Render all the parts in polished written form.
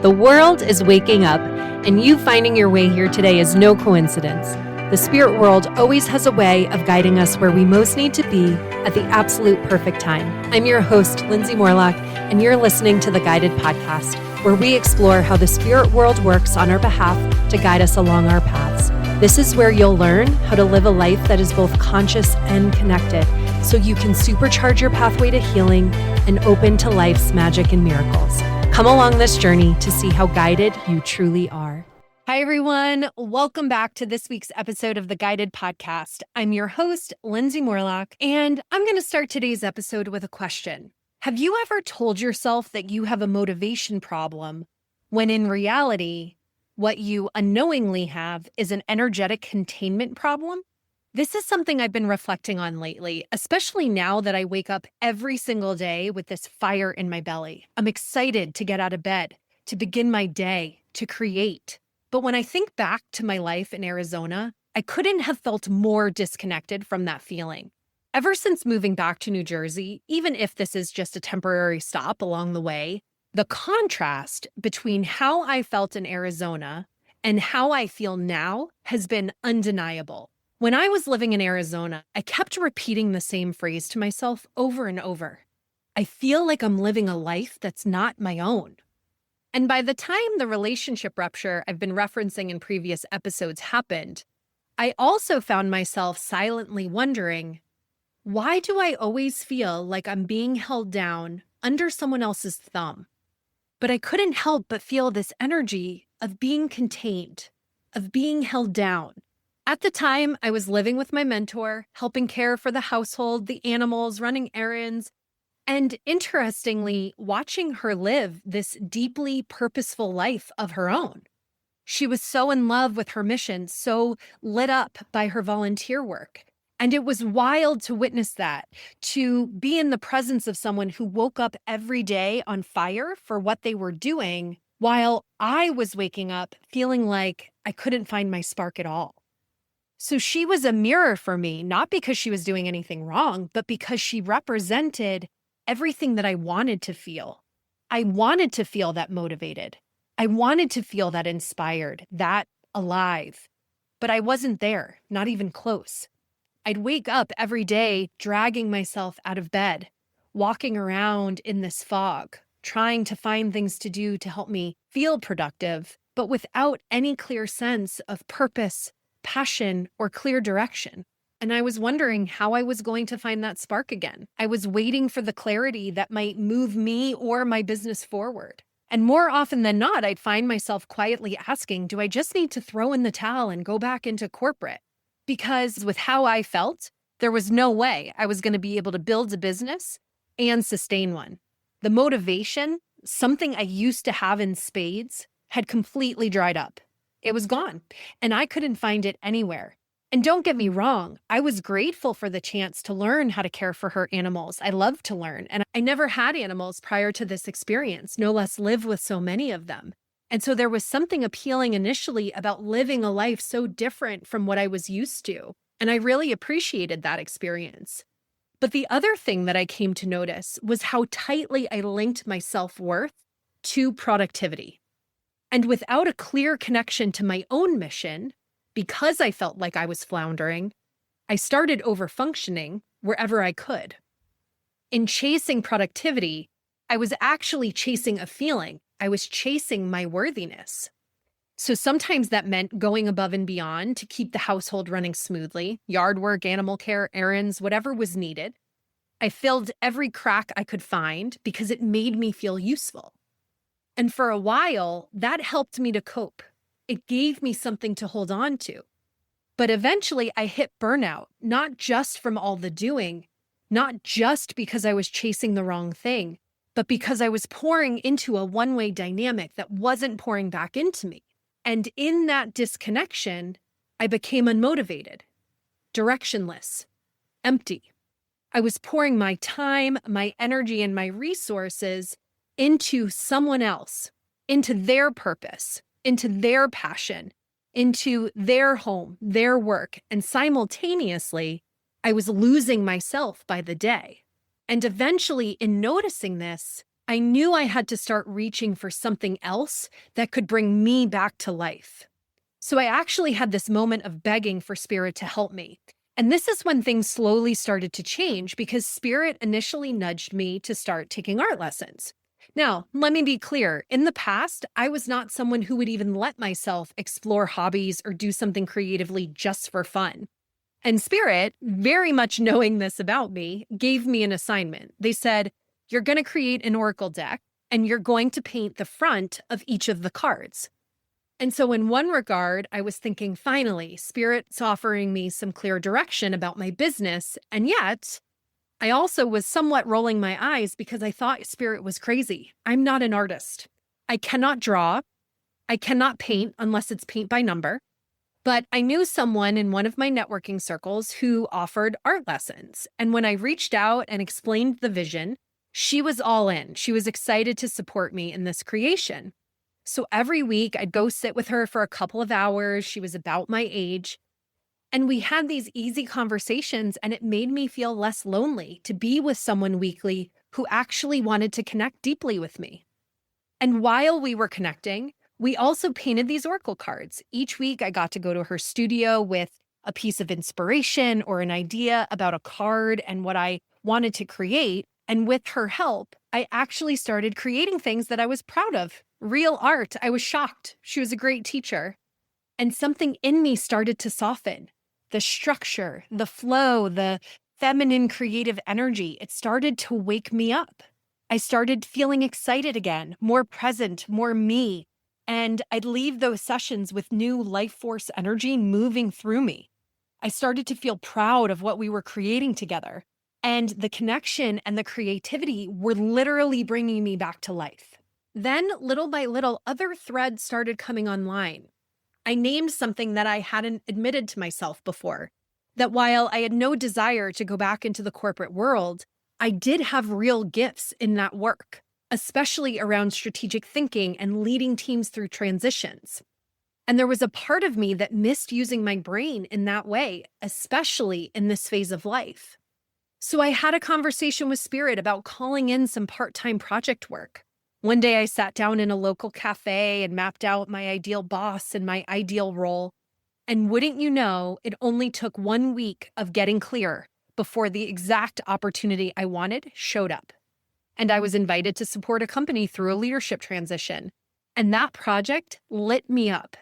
The world is waking up, and you finding your way here today is no coincidence. The spirit world always has a way of guiding us where we most need to be at the absolute perfect time. I'm your host, Lindsay Morlock, and you're listening to the Guided Podcast, where we explore how the spirit world works on our behalf to guide us along our paths. This is where you'll learn how to live a life that is both conscious and connected, so you can supercharge your pathway to healing and open to life's magic and miracles. Come along this journey to see how guided you truly are. Hi, everyone. Welcome back to this week's episode of the Guided Podcast. I'm your host, Lindsay Morlock, and I'm going to start today's episode with a question. Have you ever told yourself that you have a motivation problem when in reality, what you unknowingly have is an energetic containment problem? This is something I've been reflecting on lately, especially now that I wake up every single day with this fire in my belly. I'm excited to get out of bed, to begin my day, to create. But when I think back to my life in Arizona, I couldn't have felt more disconnected from that feeling. Ever since moving back to New Jersey, even if this is just a temporary stop along the way, the contrast between how I felt in Arizona and how I feel now has been undeniable. When I was living in Arizona, I kept repeating the same phrase to myself over and over. I feel like I'm living a life that's not my own. And by the time the relationship rupture I've been referencing in previous episodes happened, I also found myself silently wondering, why do I always feel like I'm being held down under someone else's thumb? But I couldn't help but feel this energy of being contained, of being held down. At the time, I was living with my mentor, helping care for the household, the animals, running errands, and interestingly, watching her live this deeply purposeful life of her own. She was so in love with her mission, so lit up by her volunteer work. And it was wild to witness that, to be in the presence of someone who woke up every day on fire for what they were doing, while I was waking up feeling like I couldn't find my spark at all. So she was a mirror for me, not because she was doing anything wrong, but because she represented everything that I wanted to feel. I wanted to feel that motivated. I wanted to feel that inspired, that alive. But I wasn't there, not even close. I'd wake up every day dragging myself out of bed, walking around in this fog, trying to find things to do to help me feel productive, but without any clear sense of purpose, passion, or clear direction. And I was wondering how I was going to find that spark again. I was waiting for the clarity that might move me or my business forward. And more often than not, I'd find myself quietly asking, do I just need to throw in the towel and go back into corporate? Because with how I felt, there was no way I was going to be able to build a business and sustain one. The motivation, something I used to have in spades, had completely dried up. It was gone, and I couldn't find it anywhere. And don't get me wrong, I was grateful for the chance to learn how to care for her animals. I love to learn, and I never had animals prior to this experience, no less live with so many of them. And so there was something appealing initially about living a life so different from what I was used to, and I really appreciated that experience. But the other thing that I came to notice was how tightly I linked my self-worth to productivity. And without a clear connection to my own mission, because I felt like I was floundering, I started overfunctioning wherever I could. In chasing productivity, I was actually chasing a feeling. I was chasing my worthiness. So sometimes that meant going above and beyond to keep the household running smoothly, yard work, animal care, errands, whatever was needed. I filled every crack I could find because it made me feel useful. And for a while, that helped me to cope. It gave me something to hold on to. But eventually I hit burnout, not just from all the doing, not just because I was chasing the wrong thing, but because I was pouring into a one-way dynamic that wasn't pouring back into me. And in that disconnection, I became unmotivated, directionless, empty. I was pouring my time, my energy, and my resources into someone else, into their purpose, into their passion, into their home, their work, and simultaneously, I was losing myself by the day. And eventually, in noticing this, I knew I had to start reaching for something else that could bring me back to life. So I actually had this moment of begging for Spirit to help me. And this is when things slowly started to change because Spirit initially nudged me to start taking art lessons. Now, let me be clear. In the past, I was not someone who would even let myself explore hobbies or do something creatively just for fun. And Spirit, very much knowing this about me, gave me an assignment. They said, "You're going to create an oracle deck and you're going to paint the front of each of the cards." And so, in one regard, I was thinking, finally, Spirit's offering me some clear direction about my business. And yet, I also was somewhat rolling my eyes because I thought Spirit was crazy. I'm not an artist. I cannot draw. I cannot paint unless it's paint by number. But I knew someone in one of my networking circles who offered art lessons. And when I reached out and explained the vision, she was all in. She was excited to support me in this creation. So every week I'd go sit with her for a couple of hours. She was about my age. And we had these easy conversations, and it made me feel less lonely to be with someone weekly who actually wanted to connect deeply with me. And while we were connecting, we also painted these oracle cards. Each week I got to go to her studio with a piece of inspiration or an idea about a card and what I wanted to create. And with her help, I actually started creating things that I was proud of. Real art. I was shocked. She was a great teacher. And something in me started to soften. The structure, the flow, the feminine creative energy, it started to wake me up. I started feeling excited again, more present, more me. And I'd leave those sessions with new life force energy moving through me. I started to feel proud of what we were creating together. And the connection and the creativity were literally bringing me back to life. Then, little by little, other threads started coming online. I named something that I hadn't admitted to myself before, that while I had no desire to go back into the corporate world, I did have real gifts in that work, especially around strategic thinking and leading teams through transitions. And there was a part of me that missed using my brain in that way, especially in this phase of life. So I had a conversation with Spirit about calling in some part-time project work. One day I sat down in a local cafe and mapped out my ideal boss and my ideal role. And wouldn't you know, it only took 1 week of getting clear before the exact opportunity I wanted showed up. And I was invited to support a company through a leadership transition. And that project lit me up.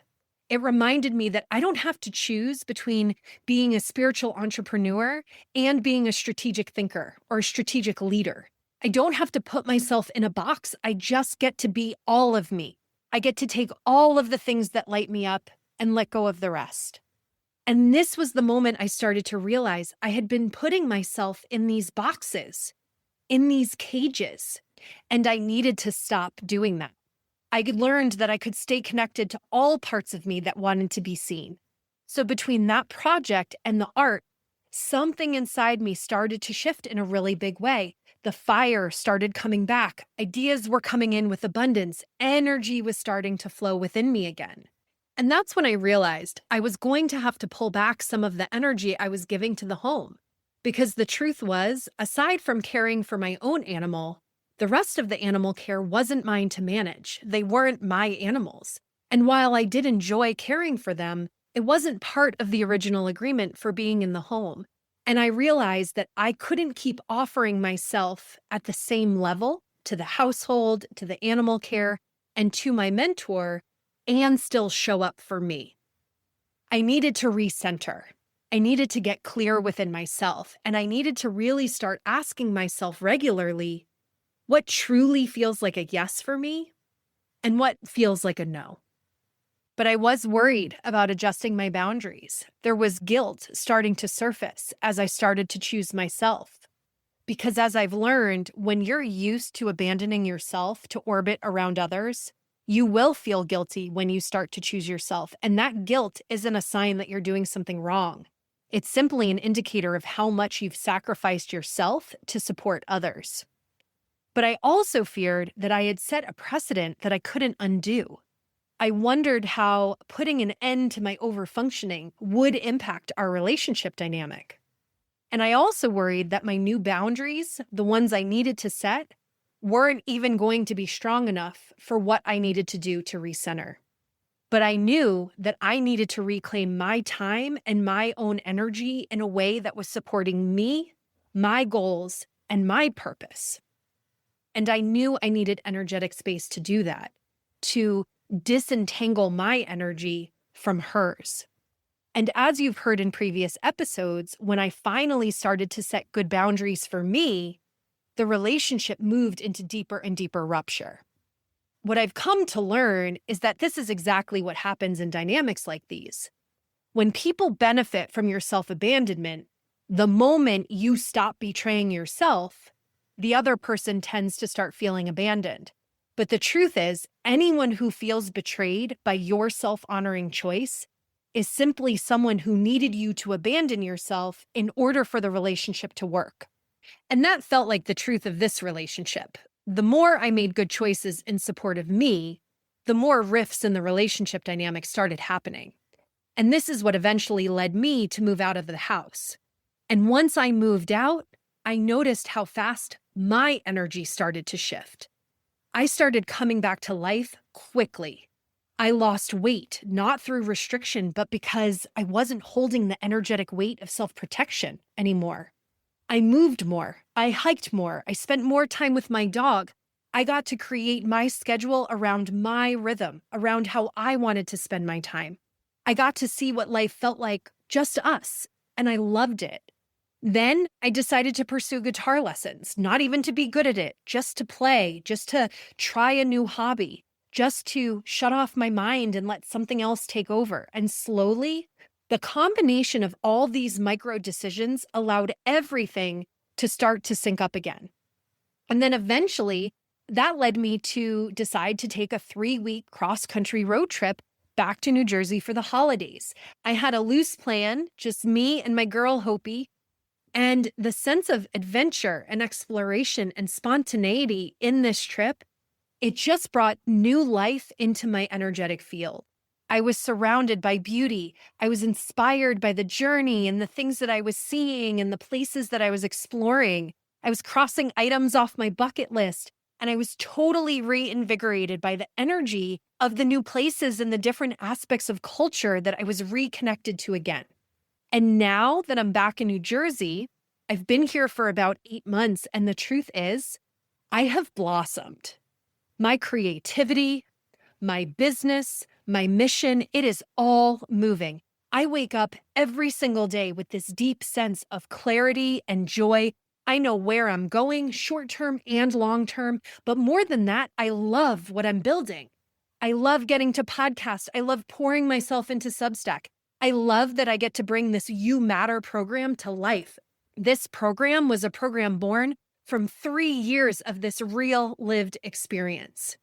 It reminded me that I don't have to choose between being a spiritual entrepreneur and being a strategic thinker or a strategic leader. I don't have to put myself in a box. I just get to be all of me. I get to take all of the things that light me up and let go of the rest. And this was the moment I started to realize I had been putting myself in these boxes, in these cages, and I needed to stop doing that. I learned that I could stay connected to all parts of me that wanted to be seen. So between that project and the art, something inside me started to shift in a really big way. The fire started coming back. Ideas were coming in with abundance. Energy was starting to flow within me again. And that's when I realized I was going to have to pull back some of the energy I was giving to the home. Because the truth was, aside from caring for my own animal, the rest of the animal care wasn't mine to manage. They weren't my animals. And while I did enjoy caring for them, it wasn't part of the original agreement for being in the home. And I realized that I couldn't keep offering myself at the same level to the household, to the animal care, and to my mentor, and still show up for me. I needed to recenter. I needed to get clear within myself, and I needed to really start asking myself regularly, what truly feels like a yes for me and what feels like a no. But I was worried about adjusting my boundaries. There was guilt starting to surface as I started to choose myself. Because as I've learned, when you're used to abandoning yourself to orbit around others, you will feel guilty when you start to choose yourself. And that guilt isn't a sign that you're doing something wrong. It's simply an indicator of how much you've sacrificed yourself to support others. But I also feared that I had set a precedent that I couldn't undo. I wondered how putting an end to my overfunctioning would impact our relationship dynamic. And I also worried that my new boundaries, the ones I needed to set, weren't even going to be strong enough for what I needed to do to recenter. But I knew that I needed to reclaim my time and my own energy in a way that was supporting me, my goals, and my purpose. And I knew I needed energetic space to do that, to disentangle my energy from hers. And as you've heard in previous episodes, when I finally started to set good boundaries for me, the relationship moved into deeper and deeper rupture. What I've come to learn is that this is exactly what happens in dynamics like these. When people benefit from your self-abandonment, the moment you stop betraying yourself, the other person tends to start feeling abandoned. But the truth is, anyone who feels betrayed by your self-honoring choice is simply someone who needed you to abandon yourself in order for the relationship to work. And that felt like the truth of this relationship. The more I made good choices in support of me, the more rifts in the relationship dynamic started happening. And this is what eventually led me to move out of the house. And once I moved out, I noticed how fast my energy started to shift. I started coming back to life quickly. I lost weight, not through restriction, but because I wasn't holding the energetic weight of self-protection anymore. I moved more. I hiked more. I spent more time with my dog. I got to create my schedule around my rhythm, around how I wanted to spend my time. I got to see what life felt like, just us, and I loved it. Then I decided to pursue guitar lessons, not even to be good at it, just to play, just to try a new hobby, just to shut off my mind and let something else take over. And slowly, the combination of all these micro decisions allowed everything to start to sync up again. And then eventually, that led me to decide to take a 3-week cross-country road trip back to New Jersey for the holidays. I had a loose plan, just me and my girl Hopi, and the sense of adventure and exploration and spontaneity in this trip, it just brought new life into my energetic field. I was surrounded by beauty. I was inspired by the journey and the things that I was seeing and the places that I was exploring. I was crossing items off my bucket list, and I was totally reinvigorated by the energy of the new places and the different aspects of culture that I was reconnected to again. And now that I'm back in New Jersey, I've been here for about 8 months, and the truth is, I have blossomed. My creativity, my business, my mission, it is all moving. I wake up every single day with this deep sense of clarity and joy. I know where I'm going, short-term and long-term, but more than that, I love what I'm building. I love getting to podcast. I love pouring myself into Substack. I love that I get to bring this You Matter program to life. This program was a program born from 3 years of this real lived experience.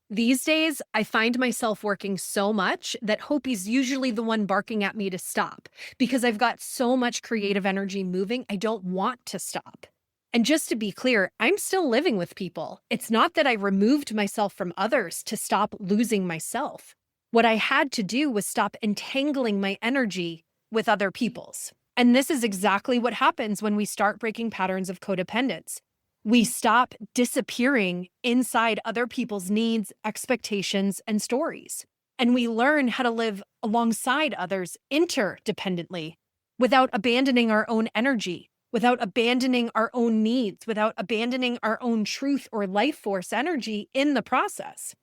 These days, I find myself working so much that Hopi's usually the one barking at me to stop because I've got so much creative energy moving, I don't want to stop. And just to be clear, I'm still living with people. It's not that I removed myself from others to stop losing myself. What I had to do was stop entangling my energy with other people's. And this is exactly what happens when we start breaking patterns of codependence. We stop disappearing inside other people's needs, expectations, and stories. And we learn how to live alongside others interdependently without abandoning our own energy, without abandoning our own needs, without abandoning our own truth or life force energy in the process.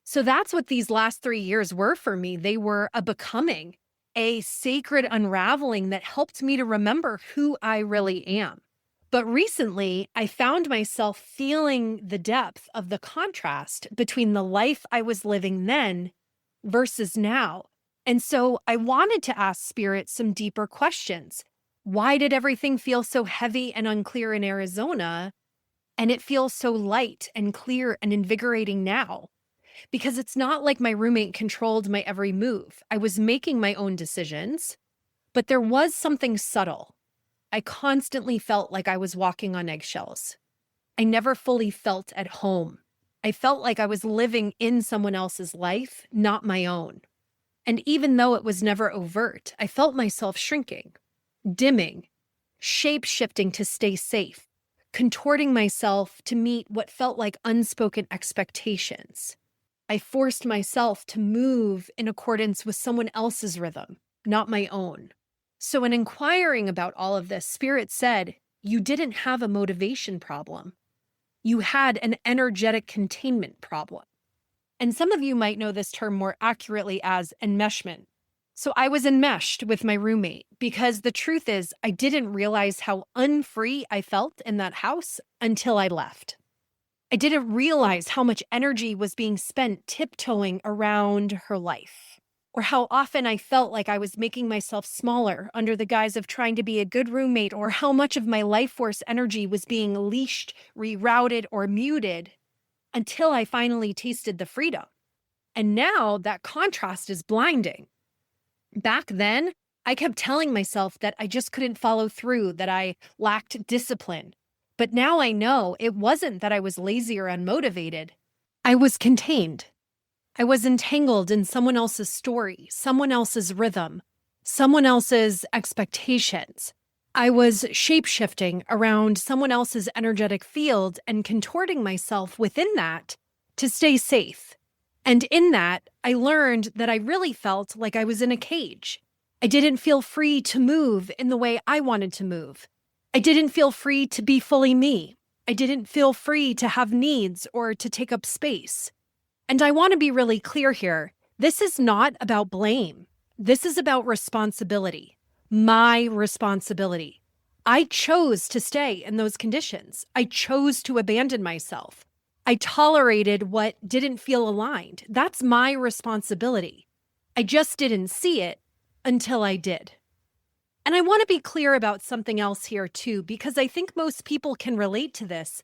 So that's what these last 3 years were for me. They were a becoming, a sacred unraveling that helped me to remember who I really am. But recently, I found myself feeling the depth of the contrast between the life I was living then versus now. And so I wanted to ask Spirit some deeper questions. Why did everything feel so heavy and unclear in Arizona, and it feels so light and clear and invigorating now? Because it's not like my roommate controlled my every move. I was making my own decisions, but there was something subtle. I constantly felt like I was walking on eggshells. I never fully felt at home. I felt like I was living in someone else's life, not my own. And even though it was never overt, I felt myself shrinking, dimming, shape-shifting to stay safe, contorting myself to meet what felt like unspoken expectations. I forced myself to move in accordance with someone else's rhythm, not my own. So, in inquiring about all of this, Spirit said, you didn't have a motivation problem. You had an energetic containment problem. And some of you might know this term more accurately as enmeshment. So I was enmeshed with my roommate because the truth is, I didn't realize how unfree I felt in that house until I left. I didn't realize how much energy was being spent tiptoeing around her life, or how often I felt like I was making myself smaller under the guise of trying to be a good roommate, or how much of my life force energy was being leashed, rerouted, or muted until I finally tasted the freedom. And now that contrast is blinding. Back then, I kept telling myself that I just couldn't follow through, that I lacked discipline. But now I know it wasn't that I was lazy or unmotivated. I was contained. I was entangled in someone else's story, someone else's rhythm, someone else's expectations. I was shape-shifting around someone else's energetic field and contorting myself within that to stay safe. And in that, I learned that I really felt like I was in a cage. I didn't feel free to move in the way I wanted to move. I didn't feel free to be fully me. I didn't feel free to have needs or to take up space. And I want to be really clear here. This is not about blame. This is about responsibility. My responsibility. I chose to stay in those conditions. I chose to abandon myself. I tolerated what didn't feel aligned. That's my responsibility. I just didn't see it until I did. And I want to be clear about something else here too, because I think most people can relate to this.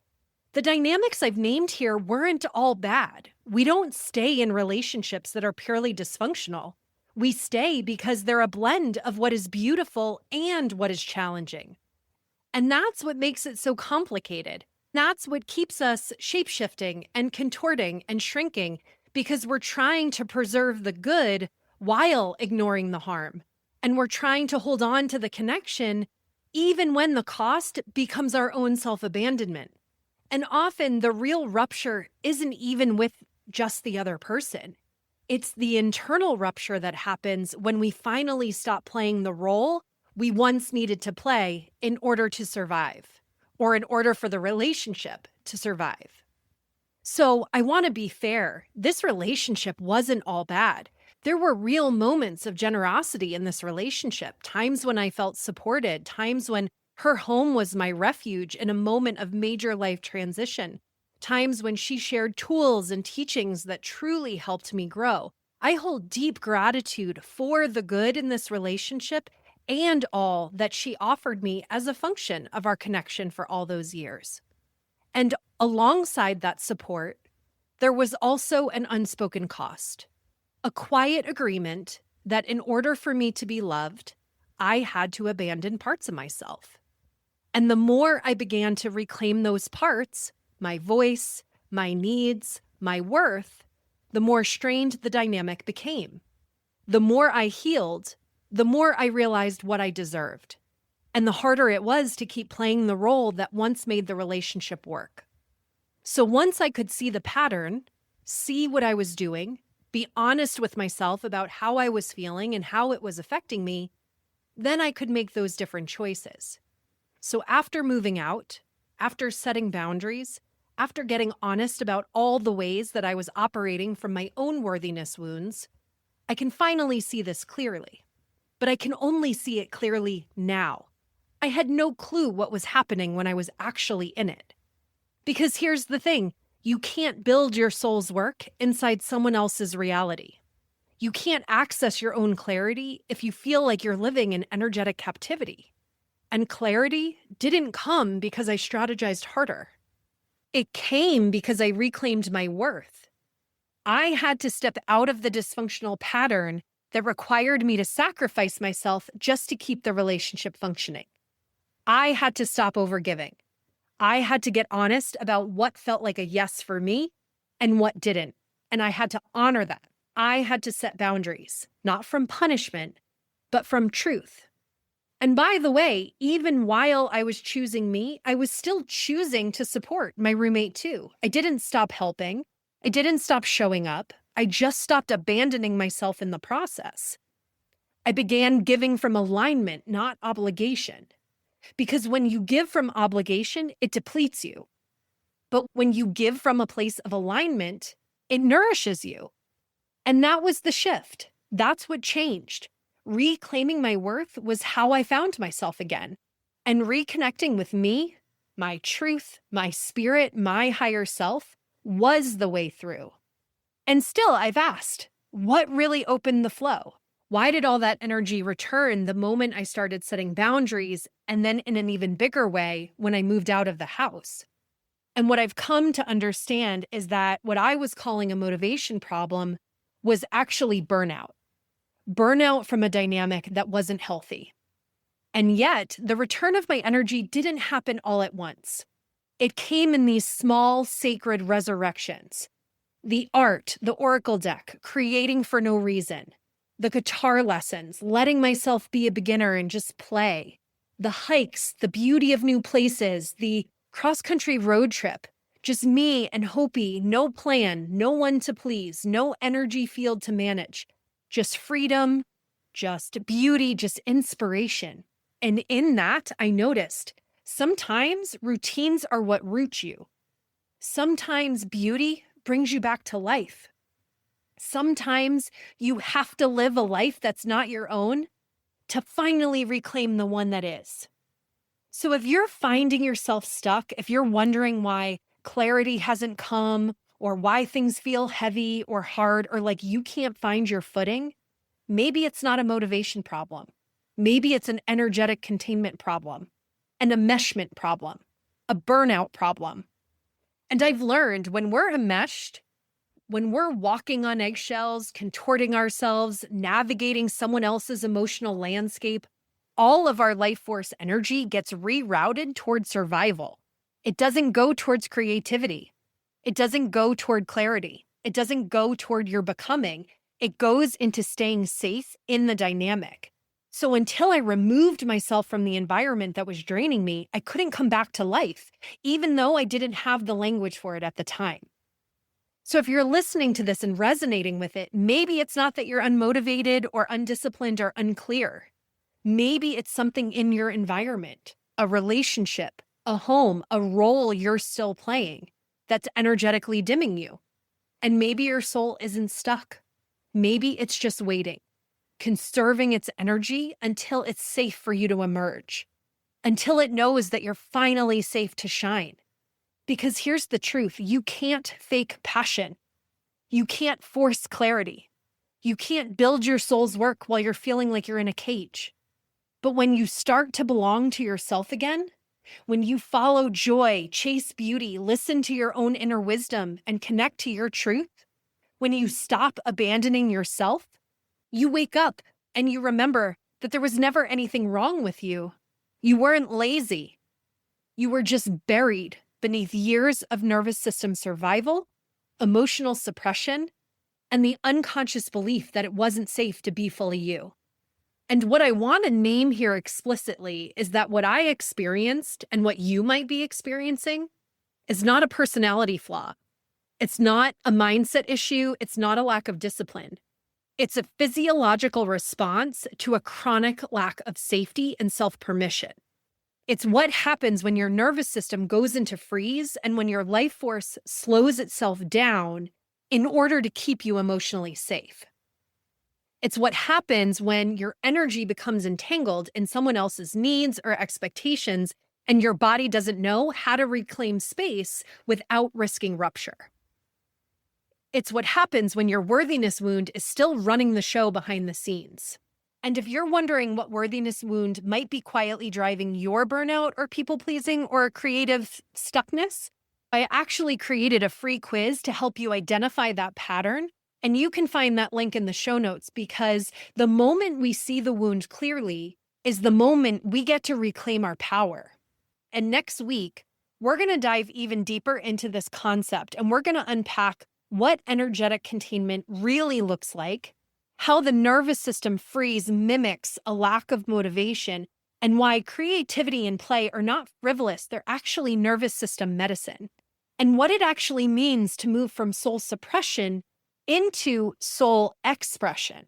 The dynamics I've named here weren't all bad. We don't stay in relationships that are purely dysfunctional. We stay because they're a blend of what is beautiful and what is challenging. And that's what makes it so complicated. That's what keeps us shape-shifting and contorting and shrinking, because we're trying to preserve the good while ignoring the harm. And we're trying to hold on to the connection even when the cost becomes our own self-abandonment. And often the real rupture isn't even with just the other person. It's the internal rupture that happens when we finally stop playing the role we once needed to play in order to survive, or in order for the relationship to survive. So I want to be fair. This relationship wasn't all bad. There were real moments of generosity in this relationship, times when I felt supported, times when her home was my refuge in a moment of major life transition, times when she shared tools and teachings that truly helped me grow. I hold deep gratitude for the good in this relationship and all that she offered me as a function of our connection for all those years. And alongside that support, there was also an unspoken cost. A quiet agreement that in order for me to be loved, I had to abandon parts of myself. And the more I began to reclaim those parts, my voice, my needs, my worth, the more strained the dynamic became. The more I healed, the more I realized what I deserved. And the harder it was to keep playing the role that once made the relationship work. So once I could see the pattern, see what I was doing, be honest with myself about how I was feeling and how it was affecting me, then I could make those different choices. So after moving out, after setting boundaries, after getting honest about all the ways that I was operating from my own worthiness wounds, I can finally see this clearly. But I can only see it clearly now. I had no clue what was happening when I was actually in it. Because here's the thing. You can't build your soul's work inside someone else's reality. You can't access your own clarity if you feel like you're living in energetic captivity. And clarity didn't come because I strategized harder. It came because I reclaimed my worth. I had to step out of the dysfunctional pattern that required me to sacrifice myself just to keep the relationship functioning. I had to stop overgiving. I had to get honest about what felt like a yes for me and what didn't. And I had to honor that. I had to set boundaries, not from punishment, but from truth. And by the way, even while I was choosing me, I was still choosing to support my roommate too. I didn't stop helping. I didn't stop showing up. I just stopped abandoning myself in the process. I began giving from alignment, not obligation. Because when you give from obligation, it depletes you. But when you give from a place of alignment, it nourishes you. And that was the shift. That's what changed. Reclaiming my worth was how I found myself again. And reconnecting with me, my truth, my spirit, my higher self was the way through. And still, I've asked, what really opened the flow? Why did all that energy return the moment I started setting boundaries, and then in an even bigger way when I moved out of the house? And what I've come to understand is that what I was calling a motivation problem was actually burnout. Burnout from a dynamic that wasn't healthy. And yet, the return of my energy didn't happen all at once. It came in these small, sacred resurrections. The art, the oracle deck, creating for no reason. The guitar lessons, letting myself be a beginner and just play. The hikes, the beauty of new places, the cross-country road trip. Just me and Hopi, no plan, no one to please, no energy field to manage. Just freedom, just beauty, just inspiration. And in that, I noticed, sometimes routines are what root you. Sometimes beauty brings you back to life. Sometimes you have to live a life that's not your own to finally reclaim the one that is. So if you're finding yourself stuck, if you're wondering why clarity hasn't come, or why things feel heavy or hard, or like you can't find your footing, maybe it's not a motivation problem. Maybe it's an energetic containment problem, an enmeshment problem, a burnout problem. And I've learned when we're enmeshed, when we're walking on eggshells, contorting ourselves, navigating someone else's emotional landscape, all of our life force energy gets rerouted towards survival. It doesn't go towards creativity. It doesn't go toward clarity. It doesn't go toward your becoming. It goes into staying safe in the dynamic. So until I removed myself from the environment that was draining me, I couldn't come back to life, even though I didn't have the language for it at the time. So if you're listening to this and resonating with it, maybe it's not that you're unmotivated or undisciplined or unclear. Maybe it's something in your environment, a relationship, a home, a role you're still playing that's energetically dimming you. And maybe your soul isn't stuck. Maybe it's just waiting, conserving its energy until it's safe for you to emerge, until it knows that you're finally safe to shine. Because here's the truth, you can't fake passion. You can't force clarity. You can't build your soul's work while you're feeling like you're in a cage. But when you start to belong to yourself again, when you follow joy, chase beauty, listen to your own inner wisdom, and connect to your truth, when you stop abandoning yourself, you wake up and you remember that there was never anything wrong with you. You weren't lazy. You were just buried beneath years of nervous system survival, emotional suppression, and the unconscious belief that it wasn't safe to be fully you. And what I want to name here explicitly is that what I experienced and what you might be experiencing is not a personality flaw. It's not a mindset issue. It's not a lack of discipline. It's a physiological response to a chronic lack of safety and self-permission. It's what happens when your nervous system goes into freeze and when your life force slows itself down in order to keep you emotionally safe. It's what happens when your energy becomes entangled in someone else's needs or expectations and your body doesn't know how to reclaim space without risking rupture. It's what happens when your worthiness wound is still running the show behind the scenes. And if you're wondering what worthiness wound might be quietly driving your burnout or people-pleasing or creative stuckness, I actually created a free quiz to help you identify that pattern. And you can find that link in the show notes because the moment we see the wound clearly is the moment we get to reclaim our power. And next week, we're going to dive even deeper into this concept and we're going to unpack what energetic containment really looks like, how the nervous system freeze mimics a lack of motivation, and why creativity and play are not frivolous, they're actually nervous system medicine, and what it actually means to move from soul suppression into soul expression.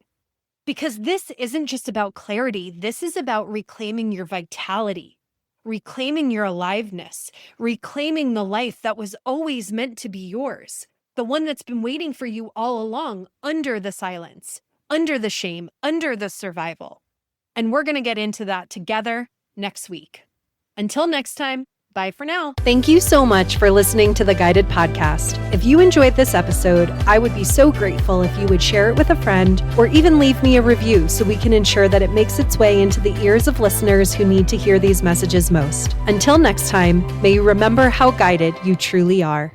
Because this isn't just about clarity, this is about reclaiming your vitality, reclaiming your aliveness, reclaiming the life that was always meant to be yours, the one that's been waiting for you all along, under the silence, under the shame, under the survival. And we're going to get into that together next week. Until next time, bye for now. Thank you so much for listening to the Guided Podcast. If you enjoyed this episode, I would be so grateful if you would share it with a friend or even leave me a review so we can ensure that it makes its way into the ears of listeners who need to hear these messages most. Until next time, may you remember how guided you truly are.